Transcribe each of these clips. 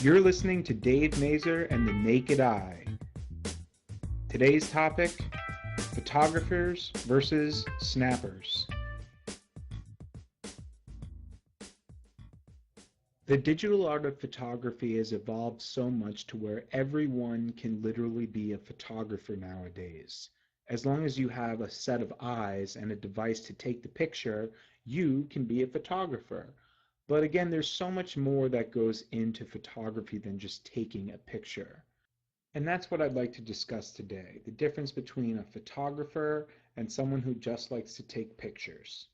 You're listening to Dave Mazer and the Naked Eye. Today's topic, photographers versus snappers. The digital art of photography has evolved so much to where everyone can literally be a photographer nowadays. As long as you have a set of eyes and a device to take the picture, you can be a photographer. But again, there's so much more that goes into photography than just taking a picture. And that's what I'd like to discuss today, the difference between a photographer and someone who just likes to take pictures.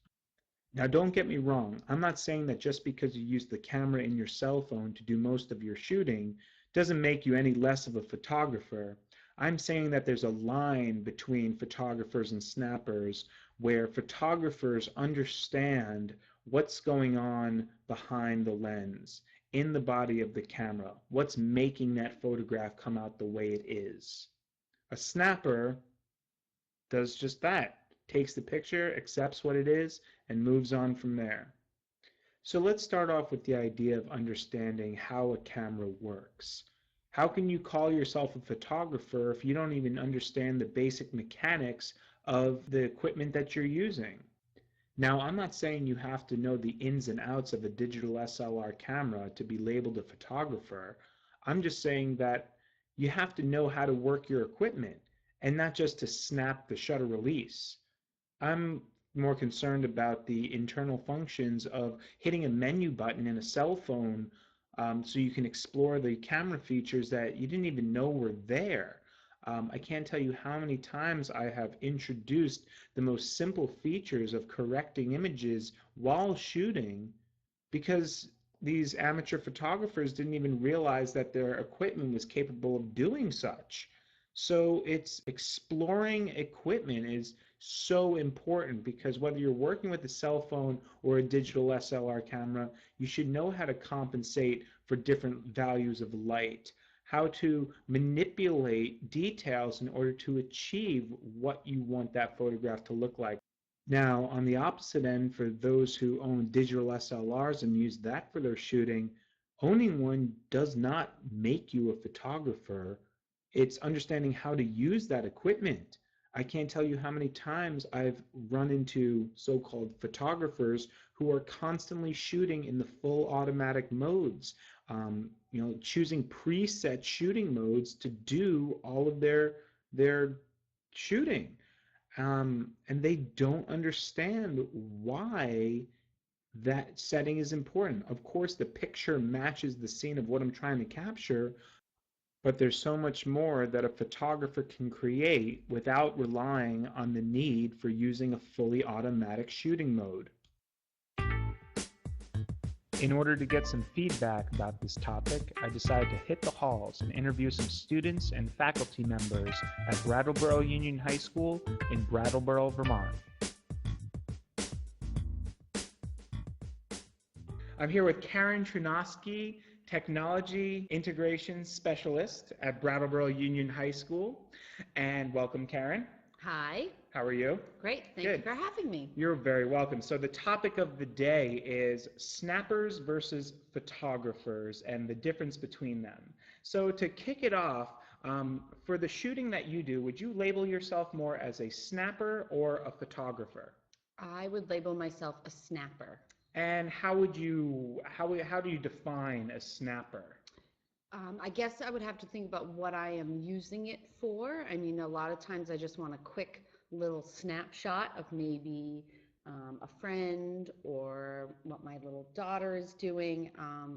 Now, don't get me wrong, I'm not saying that just because you use the camera in your cell phone to do most of your shooting doesn't make you any less of a photographer. I'm saying that there's a line between photographers and snappers where photographers understand what's going on behind the lens, in the body of the camera, what's making that photograph come out the way it is. A snapper does just that, takes the picture, accepts what it is, and moves on from there. So let's start off with the idea of understanding how a camera works. How can you call yourself a photographer if you don't even understand the basic mechanics of the equipment that you're using? Now, I'm not saying you have to know the ins and outs of a digital SLR camera to be labeled a photographer. I'm just saying that you have to know how to work your equipment and not just to snap the shutter release. I'm more concerned about the internal functions of hitting a menu button in a cell phone so you can explore the camera features that you didn't even know were there. I can't tell you how many times I have introduced the most simple features of correcting images while shooting because these amateur photographers didn't even realize that their equipment was capable of doing such. So it's exploring equipment is so important because whether you're working with a cell phone or a digital SLR camera, you should know how to compensate for different values of light, how to manipulate details in order to achieve what you want that photograph to look like. Now, on the opposite end, for those who own digital SLRs and use that for their shooting, owning one does not make you a photographer. It's understanding how to use that equipment. I can't tell you how many times I've run into so-called photographers who are constantly shooting in the full automatic modes, choosing preset shooting modes to do all of their shooting. And they don't understand why that setting is important. Of course, the picture matches the scene of what I'm trying to capture, but there's so much more that a photographer can create without relying on the need for using a fully automatic shooting mode. In order to get some feedback about this topic, I decided to hit the halls and interview some students and faculty members at Brattleboro Union High School in Brattleboro, Vermont. I'm here with Karen Trunosky, Technology Integration Specialist at Brattleboro Union High School. And welcome, Karen. Hi. How are you? Great. Thank you for having me. You're very welcome. So the topic of the day is snappers versus photographers and the difference between them. So to kick it off, for the shooting that you do, would you label yourself more as a snapper or a photographer? I would label myself a snapper. And how do you define a snapper? I guess I would have to think about what I am using it for. I mean, a lot of times I just want a quick little snapshot of maybe a friend or what my little daughter is doing.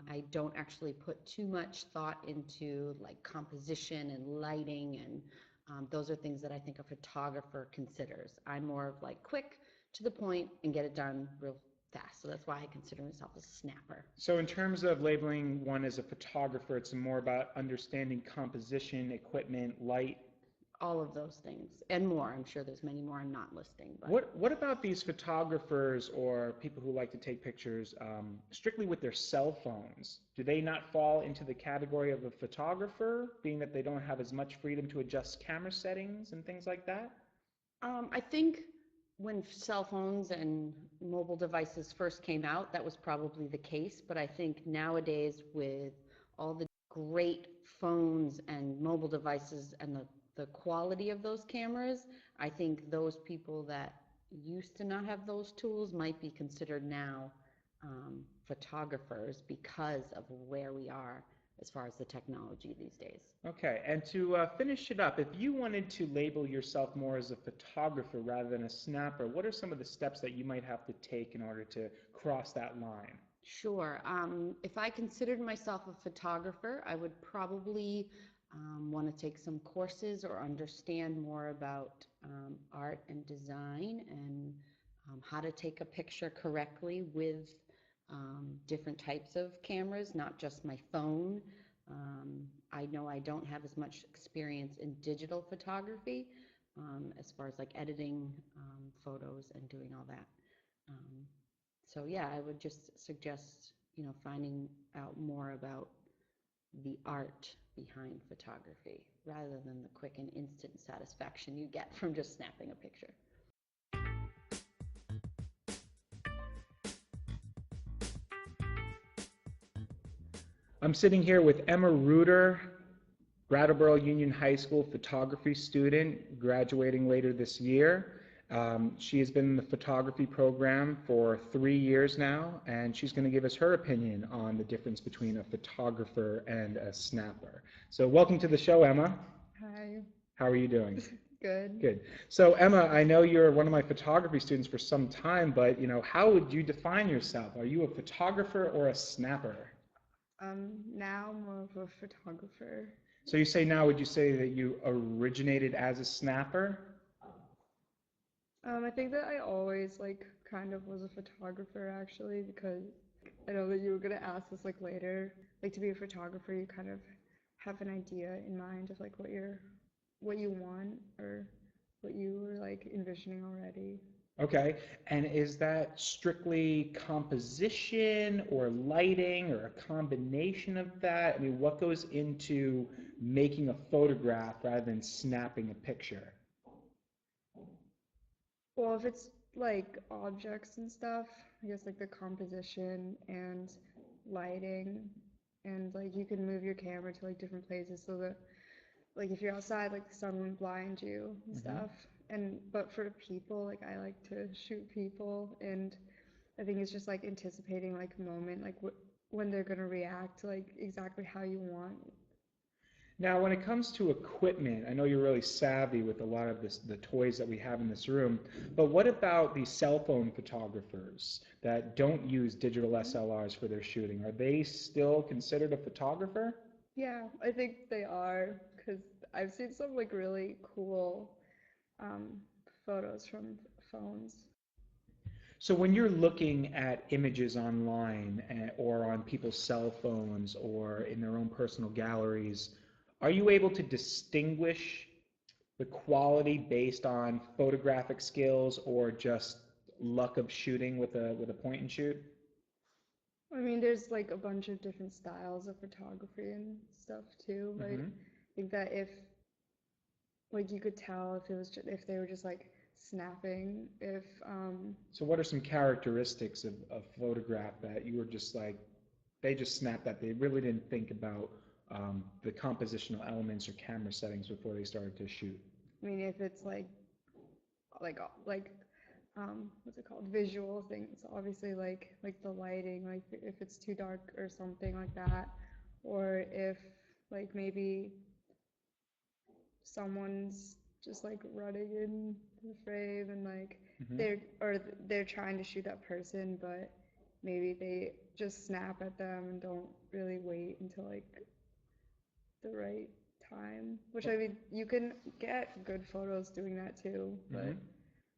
I don't actually put too much thought into like composition and lighting, and those are things that I think a photographer considers. I'm more of like quick to the point and get it done real fast. So that's why I consider myself a snapper. So in terms of labeling one as a photographer, it's more about understanding composition, equipment, light. All of those things and more. I'm sure there's many more I'm not listing. But what about these photographers or people who like to take pictures strictly with their cell phones? Do they not fall into the category of a photographer, being that they don't have as much freedom to adjust camera settings and things like that? I think when cell phones and mobile devices first came out, that was probably the case. But I think nowadays with all the great phones and mobile devices and the quality of those cameras, I think those people that used to not have those tools might be considered now photographers because of where we are as far as the technology these days. Okay, and to finish it up, if you wanted to label yourself more as a photographer rather than a snapper, what are some of the steps that you might have to take in order to cross that line? Sure. If I considered myself a photographer, I would probably want to take some courses or understand more about art and design and how to take a picture correctly with different types of cameras, not just my phone. I know I don't have as much experience in digital photography as far as like editing photos and doing all that. Um, so yeah, I would just suggest, finding out more about the art behind photography rather than the quick and instant satisfaction you get from just snapping a picture. I'm sitting here with Emma Reuter, Brattleboro Union High School photography student, graduating later this year. She has been in the photography program for 3 years now, and she's going to give us her opinion on the difference between a photographer and a snapper. So welcome to the show, Emma. Hi. How are you doing? Good. Good. So Emma, I know you're one of my photography students for some time, but how would you define yourself? Are you a photographer or a snapper? Now more of a photographer. So you say now, would you say that you originated as a snapper? I think that I always kind of was a photographer actually because I know that you were gonna ask this later. Like to be a photographer, you kind of have an idea in mind of what you want or what you were envisioning already. Okay, and is that strictly composition or lighting or a combination of that? I mean, what goes into making a photograph rather than snapping a picture? Well, if it's like objects and stuff, I guess the composition and lighting and you can move your camera to different places so that if you're outside the sun won't blind you and Mm-hmm. stuff. And but for people, I like to shoot people and I think it's just anticipating a moment when they're gonna react to exactly how you want. Now, when it comes to equipment, I know you're really savvy with a lot of the toys that we have in this room, but what about the cell phone photographers that don't use digital SLRs for their shooting? Are they still considered a photographer? Yeah, I think they are because I've seen some really cool um, photos from phones. So when you're looking at images online or on people's cell phones or in their own personal galleries, are you able to distinguish the quality based on photographic skills or just luck of shooting with a point and shoot? I mean, there's a bunch of different styles of photography and stuff too. Hmm. I think that if you could tell if it was if they were just snapping, if So what are some characteristics of photograph that you were just they just snapped that they really didn't think about the compositional elements or camera settings before they started to shoot? I mean, if it's like what's it called, visual things, obviously the lighting, if it's too dark or something like that, or if maybe someone's just running in the frame and Hmm. they're trying to shoot that person, but maybe they just snap at them and don't really wait until the right time. Which I mean, you can get good photos doing that too, Hmm. but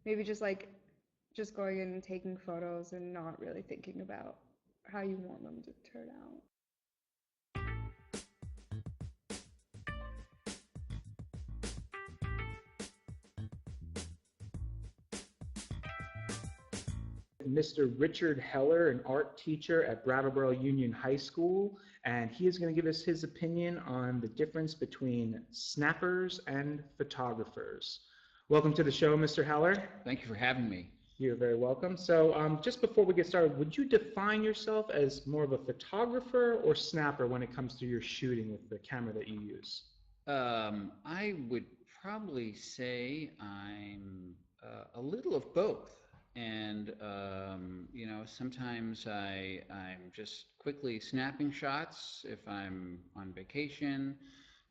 maybe just going in and taking photos and not really thinking about how you want them to turn out. Mr. Richard Heller, an art teacher at Brattleboro Union High School, and he is going to give us his opinion on the difference between snappers and photographers. Welcome to the show, Mr. Heller. Thank you for having me. You're very welcome. So, just before we get started, would you define yourself as more of a photographer or snapper when it comes to your shooting with the camera that you use? I would probably say I'm a little of both. And sometimes I'm just quickly snapping shots if I'm on vacation.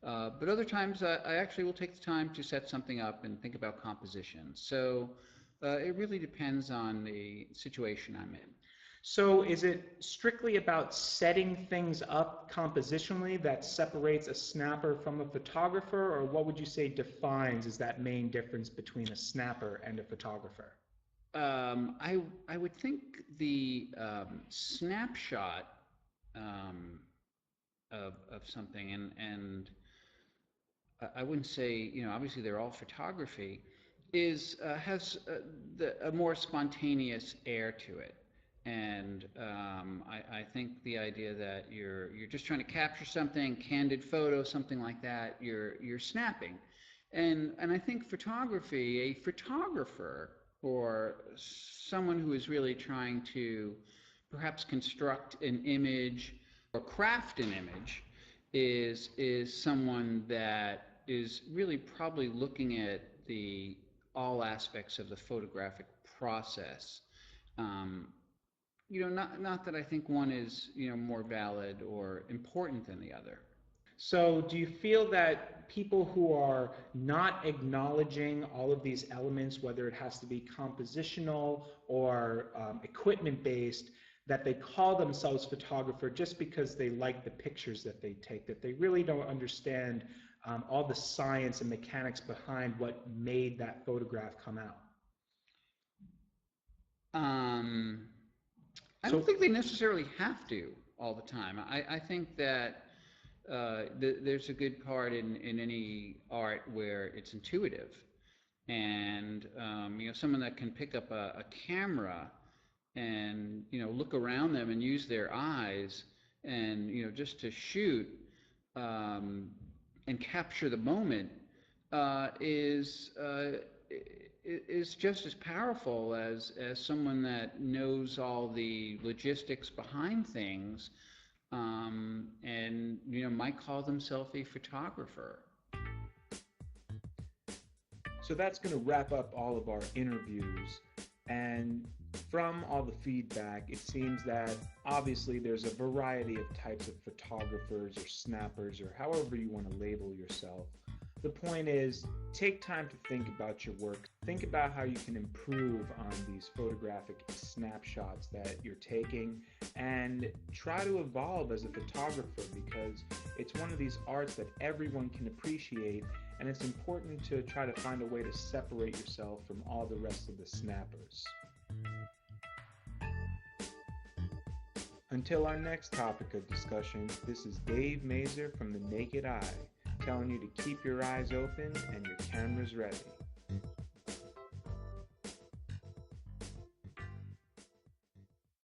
But other times I actually will take the time to set something up and think about composition. So it really depends on the situation I'm in. So is it strictly about setting things up compositionally that separates a snapper from a photographer, or what would you say defines as that main difference between a snapper and a photographer? I would think the snapshot um, of something, and I wouldn't say, obviously they're all photography, is has a more spontaneous air to it. And I think the idea that you're just trying to capture something, candid photo, something like that, you're snapping. And I think photography, a photographer or someone who is really trying to perhaps construct an image or craft an image is someone that is really probably looking at the all aspects of the photographic process. Um, not that I think one is more valid or important than the other. So, do you feel that people who are not acknowledging all of these elements, whether it has to be compositional or equipment based, that they call themselves photographer just because they like the pictures that they take, that they really don't understand all the science and mechanics behind what made that photograph come out? Um, I don't So, think they necessarily have to all the time. I think that there's a good part in any art where it's intuitive, and someone that can pick up a camera and look around them and use their eyes and just to shoot um, and capture the moment is just as powerful as someone that knows all the logistics behind things and might call themselves a photographer. so that's going to wrap up all of our interviews. And from all the feedback, it seems that obviously there's a variety of types of photographers or snappers or however you want to label yourself. The point is, take time to think about your work. Think about how you can improve on these photographic snapshots that you're taking and try to evolve as a photographer, because it's one of these arts that everyone can appreciate, and it's important to try to find a way to separate yourself from all the rest of the snappers. Until our next topic of discussion, this is Dave Mazer from The Naked Eye, telling you to keep your eyes open and your cameras ready.